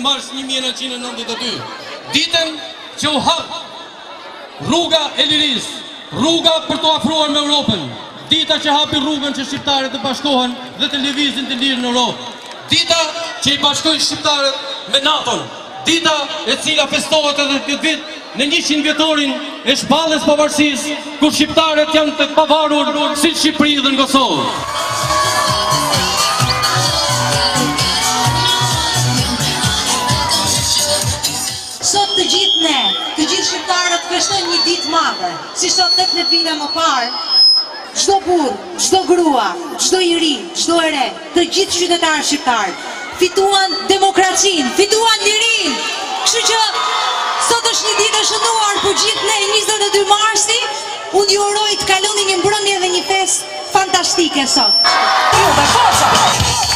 mars 1992. Ditën që u hap rruga e lirisë, rruga për të afruar me Europën. Dita që hapi rrugën që shqiptarët të bashkohen dhe të lëvizin të lirë në Europë. Dita që i bashkoi shqiptarët me NATO-n. Dita e cila festohet edhe këtë vit në 100 vjetorin e shpalljes pavarësisë, kur shqiptarët janë të pavarur si Shqipëri dhe në Kosovë. Sot të gjithë ne, të gjithë shqiptarët festojnë një ditë madhe, si sot 18 vite më parë, çdo burr, çdo grua, çdo i ri, çdo e re, të gjithë qytetarët shqiptar fituan demokracinë, fituan lirinë. Kështu që sot është një ditë e shënduar për gjithë ne, 22 marsi, unë ju uroj të kaloni një mbrëmje dhe një festë fantastike sot. Ju me forca!